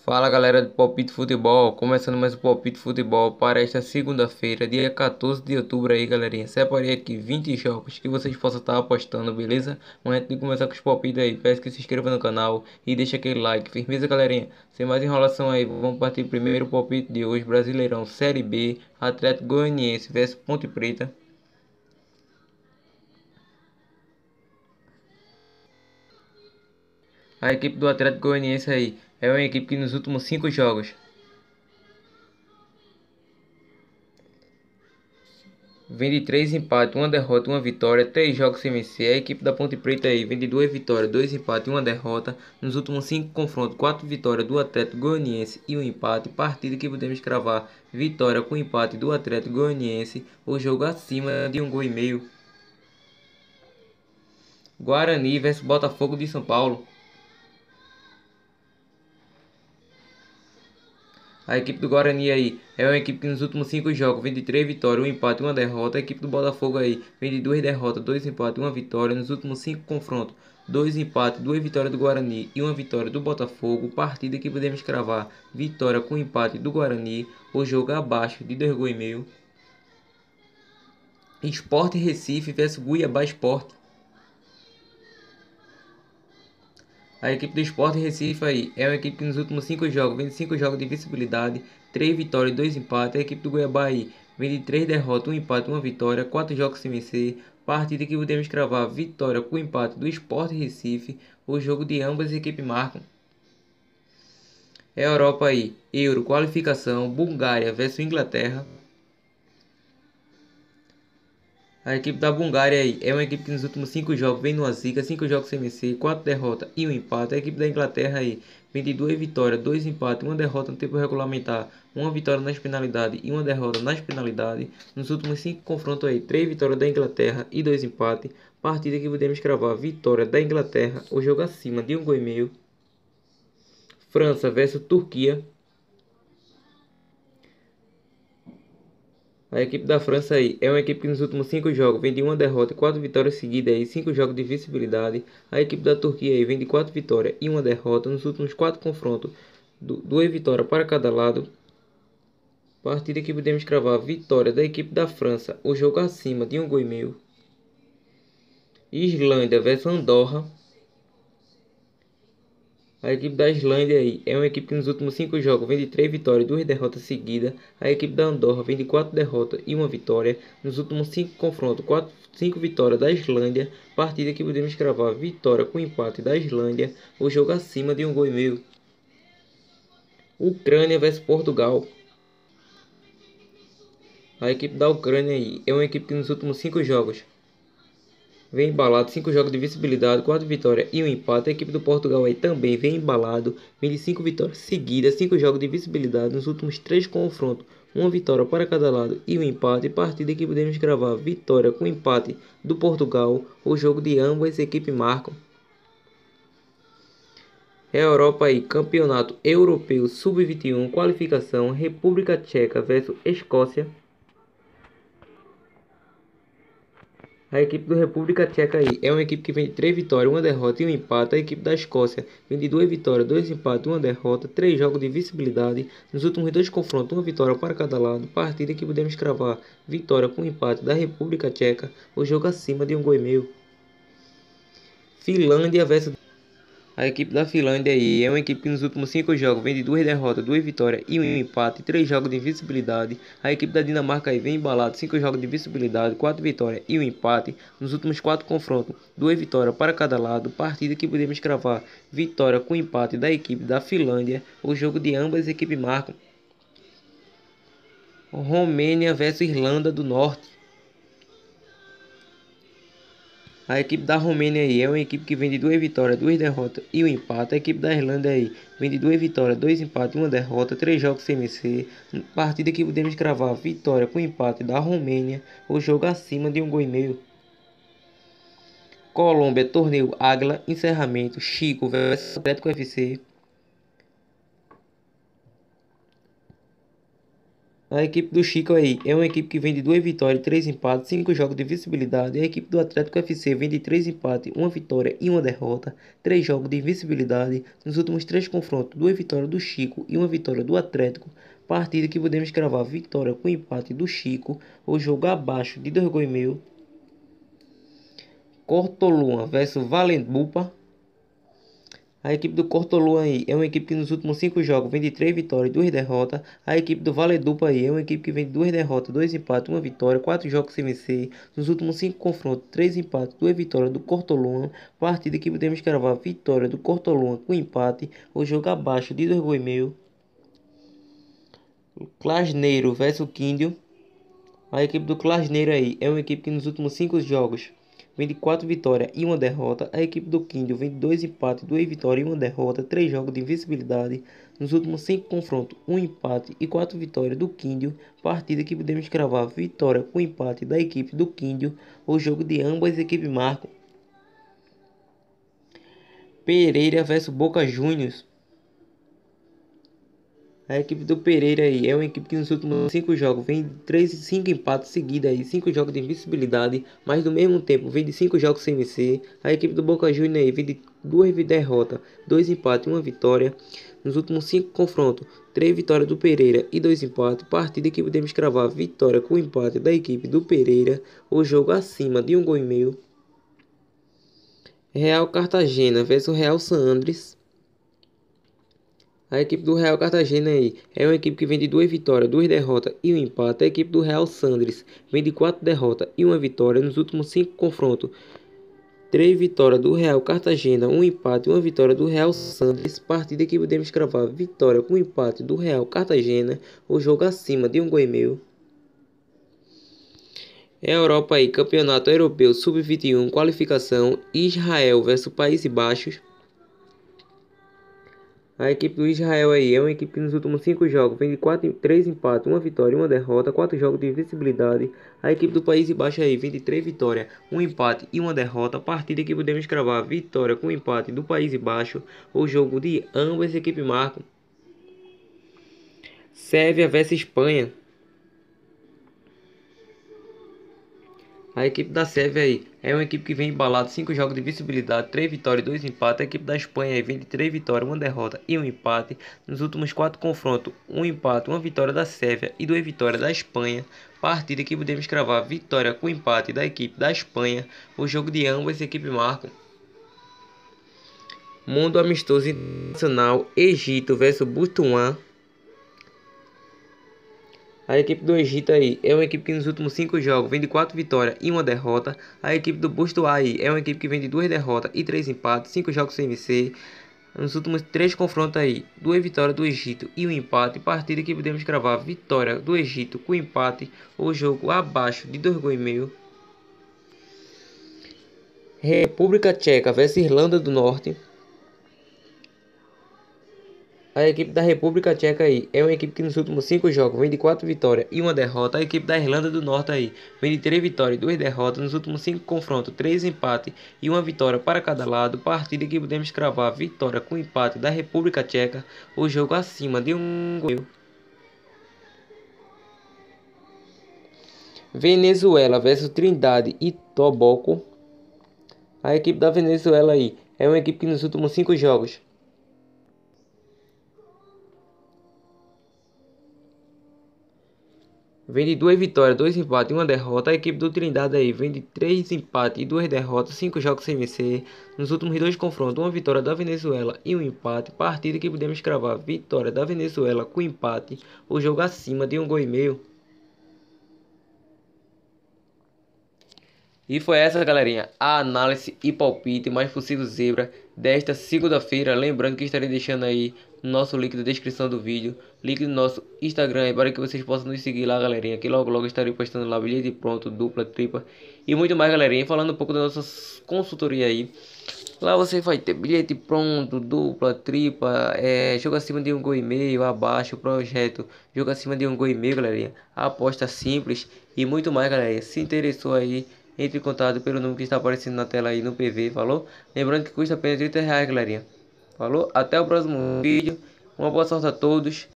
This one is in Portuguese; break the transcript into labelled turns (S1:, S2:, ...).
S1: Fala galera do Palpite Futebol, começando mais o Palpite Futebol para esta segunda-feira, dia 14 de outubro aí galerinha. Separei aqui 20 jogos que vocês possam estar apostando, beleza? Mas antes de começar com os palpites aí, peço que se inscreva no canal e deixa aquele like, firmeza galerinha. Sem mais enrolação aí, vamos partir primeiro o palpite de hoje, Brasileirão Série B, Atlético Goianiense vs Ponte Preta. A equipe do Atlético Goianiense aí é uma equipe que nos últimos 5 jogos vem de 3 empates, uma derrota, uma vitória, 3 jogos sem vencer. A equipe da Ponte Preta aí vem de 2 vitórias, 2 empates e uma derrota. Nos últimos 5 confrontos, 4 vitórias do Atlético Goianiense e um empate. Partida que podemos cravar vitória com empate do Atlético Goianiense. O jogo acima de 1,5 gol. Guarani vs Botafogo de São Paulo. A equipe do Guarani aí é uma equipe que nos últimos 5 jogos vem de 3 vitórias, um empate e uma derrota. A equipe do Botafogo aí vem de 2 derrotas, 2 empates e uma vitória. Nos últimos 5 confrontos, 2 empates, 2 vitórias do Guarani e uma vitória do Botafogo. Partida que podemos cravar vitória com empate do Guarani. O jogo abaixo de 2,5 gols. Sport Recife vs Cuiabá Sport. A equipe do Sport Recife aí é uma equipe que nos últimos 5 jogos vem de 5 jogos de visibilidade, 3 vitórias e 2 empates. A equipe do Cuiabá aí vem de 3 derrotas, 1 empate e uma vitória, 4 jogos sem vencer. Partida que podemos cravar vitória com empate do Sport Recife. O jogo de ambas as equipes marcam. É a Europa aí, Euro, qualificação, Bulgária versus Inglaterra. A equipe da Bulgária aí é uma equipe que nos últimos 5 jogos vem numa zica, 5 jogos sem vencer, 4 derrotas e um empate. A equipe da Inglaterra aí vem de 2 vitórias, 2 empates, uma derrota no tempo regulamentar, uma vitória nas penalidades e uma derrota nas penalidades. Nos últimos 5 confrontos aí, 3 vitórias da Inglaterra e 2 empates. Partida que podemos cravar vitória da Inglaterra, o jogo acima de 1,5 gol. França versus Turquia. A equipe da França aí é uma equipe que nos últimos 5 jogos vem de uma derrota e 4 vitórias seguidas e 5 jogos de visibilidade. A equipe da Turquia aí vem de 4 vitórias e uma derrota nos últimos 4 confrontos, 2 vitórias para cada lado. Partida que podemos cravar vitória da equipe da França, o jogo acima de 1,5 gol. Islândia versus Andorra. A equipe da Islândia aí é uma equipe que nos últimos 5 jogos vem de 3 vitórias e 2 derrotas seguidas. A equipe da Andorra vem de 4 derrotas e uma vitória. Nos últimos 5 confrontos, 5 vitórias da Islândia. Partida que podemos cravar vitória com empate da Islândia. O jogo acima de 1,5 gol. Ucrânia vs Portugal. A equipe da Ucrânia aí é uma equipe que nos últimos 5 jogos vem embalado, 5 jogos de visibilidade, 4 vitórias e um empate. A equipe do Portugal aí também vem embalado, vem de 5 vitórias seguidas, 5 jogos de visibilidade nos últimos 3 confrontos, uma vitória para cada lado e um empate. Partida que podemos gravar vitória com empate do Portugal. O jogo de ambas as equipes marcam. É a Europa aí, Campeonato Europeu Sub-21, qualificação, República Tcheca versus Escócia. A equipe do República Tcheca aí é uma equipe que vem de 3 vitórias, uma derrota e um empate. A equipe da Escócia vem de 2 vitórias, 2 empates e uma derrota, 3 jogos de visibilidade. Nos últimos 2 confrontos, uma vitória para cada lado. Partida que podemos cravar vitória com empate da República Tcheca. O jogo acima de 1,5 gol. Finlândia versus a equipe da Finlândia aí é uma equipe que nos últimos 5 jogos vem de 2 derrotas, 2 vitórias e um empate, 3 jogos de visibilidade. A equipe da Dinamarca aí vem embalada, 5 jogos de visibilidade, 4 vitórias e um empate. Nos últimos 4 confrontos, 2 vitórias para cada lado. Partida que podemos cravar vitória com empate da equipe da Finlândia. O jogo de ambas as equipes marcam. Romênia versus Irlanda do Norte. A equipe da Romênia aí é uma equipe que vem de 2 vitórias, 2 derrotas e um empate. A equipe da Irlanda aí vem de 2 vitórias, 2 empates e uma derrota, 3 jogos sem vencer. Partida que podemos cravar vitória com empate da Romênia. O jogo acima de 1,5 gol. Colômbia, torneio Águila, encerramento, Chico vs Atlético FC. A equipe do Chico aí é uma equipe que vem de 2 vitórias, 3 empates, 5 jogos de invencibilidade. A equipe do Atlético FC vem de 3 empates, 1 vitória e 1 derrota, 3 jogos de invencibilidade. Nos últimos 3 confrontos, 2 vitórias do Chico e 1 vitória do Atlético. Partida que podemos cravar vitória com empate do Chico, ou jogo abaixo de 2 gols e meio. Cortolua versus Valenbupa. A equipe do Cortolua aí é uma equipe que nos últimos 5 jogos vem de 3 vitórias e 2 derrotas. A equipe do Valedupa aí é uma equipe que vem de 2 derrotas, 2 empates, 1 vitória, 4 jogos sem vencer. Nos últimos 5 confrontos, 3 empates, 2 vitórias do Cortolua. Partida que podemos cravar vitória do Cortolua com empate, ou jogo abaixo de 2 gols e meio. Clasneiro versus Quíndio. A equipe do Clasneiro aí é uma equipe que nos últimos 5 jogos vem de 4 vitórias e 1 derrota. A equipe do Quíndio vem de 2 empates, 2 vitórias e 1 derrota, 3 jogos de invencibilidade. Nos últimos 5 confrontos, 1 empate e 4 vitórias do Quíndio. Partida que podemos cravar vitória com empate da equipe do Quíndio. O jogo de ambas as equipes marcam. Pereira versus Boca Juniors. A equipe do Pereira aí é uma equipe que nos últimos 5 jogos vem de 5 empates seguidos aí, 5 jogos de invencibilidade, mas no mesmo tempo vem de 5 jogos sem vencer. A equipe do Boca Juniors aí vem de 2 derrotas, 2 empates e 1 vitória. Nos últimos 5 confrontos, 3 vitórias do Pereira e 2 empates. Partida que podemos cravar vitória com empate da equipe do Pereira, o jogo acima de 1 gol e meio. Real Cartagena versus Real San Andrés. A equipe do Real Cartagena aí é uma equipe que vem de 2 vitórias, 2 derrotas e 1 empate. A equipe do Real Sandres vem de 4 derrotas e 1 vitória nos últimos 5 confrontos. 3 vitórias do Real Cartagena, 1 empate e 1 vitória do Real Sandres. Partida que podemos cravar vitória com empate do Real Cartagena, o jogo acima de 1 gol e meio. Europa aí, Campeonato Europeu Sub-21, qualificação Israel versus Países Baixos. A equipe do Israel aí é uma equipe que nos últimos 5 jogos vem de 3 empates, 1 vitória e 1 derrota, 4 jogos de invencibilidade. A equipe do País Baixo aí vem de 3 vitórias, 1 empate e 1 derrota. Partida que podemos cravar vitória com empate do País Baixo. O jogo de ambas as equipes marcam. Sérvia versus Espanha. A equipe da Sérvia aí é uma equipe que vem embalada 5 jogos de visibilidade, 3 vitórias e 2 empates. A equipe da Espanha aí vem de 3 vitórias, 1 derrota e 1 empate. Nos últimos 4 confrontos, 1 empate, 1 vitória da Sérvia e 2 vitórias da Espanha. Partida que podemos cravar vitória com empate da equipe da Espanha. O jogo de ambas as equipes marcam. Mundo Amistoso Internacional, Egito versus Botswana. A equipe do Egito aí é uma equipe que nos últimos 5 jogos vem de 4 vitórias e 1 derrota. A equipe do Botswana aí é uma equipe que vem de 2 derrotas e 3 empates, 5 jogos sem vencer. Nos últimos 3 confrontos aí, 2 vitórias do Egito e 1 empate. Partida que podemos cravar vitória do Egito com empate, o jogo abaixo de 2 gols e meio. República Tcheca versus Irlanda do Norte. A equipe da República Tcheca aí é uma equipe que nos últimos 5 jogos vem de 4 vitórias e 1 derrota. A equipe da Irlanda do Norte aí vem de 3 vitórias e 2 derrotas. Nos últimos 5 confrontos, 3 empates e 1 vitória para cada lado. Partida que podemos cravar vitória com empate da República Tcheca. O jogo acima de 1 gol. Venezuela versus Trindade e Tobago. A equipe da Venezuela aí é uma equipe que nos últimos 5 jogos vem de 2 vitórias, 2 empates e 1 derrota. A equipe do Trindade aí vem de 3 empates e 2 derrotas, 5 jogos sem vencer. Nos últimos 2 confrontos, 1 vitória da Venezuela e 1 empate. Partida que podemos cravar vitória da Venezuela com empate. O jogo acima de 1 gol e meio. E foi essa, galerinha, a análise e palpite mais possível zebra desta segunda-feira. Lembrando que estarei deixando aí no nosso link da descrição do vídeo, link do nosso Instagram aí, para que vocês possam nos seguir lá, galerinha, que logo estarei postando lá bilhete pronto, dupla, tripla e muito mais, galerinha. Falando um pouco da nossa consultoria aí, lá você vai ter bilhete pronto, dupla, tripla, jogo acima de 1 gol e meio, abaixo, projeto, jogo acima de 1 gol e meio, galerinha, aposta simples e muito mais, galerinha. Se interessou aí, entre em contato pelo número que está aparecendo na tela aí no PV, falou? Lembrando que custa apenas R$30, galerinha. Falou? Até o próximo vídeo. Uma boa sorte a todos.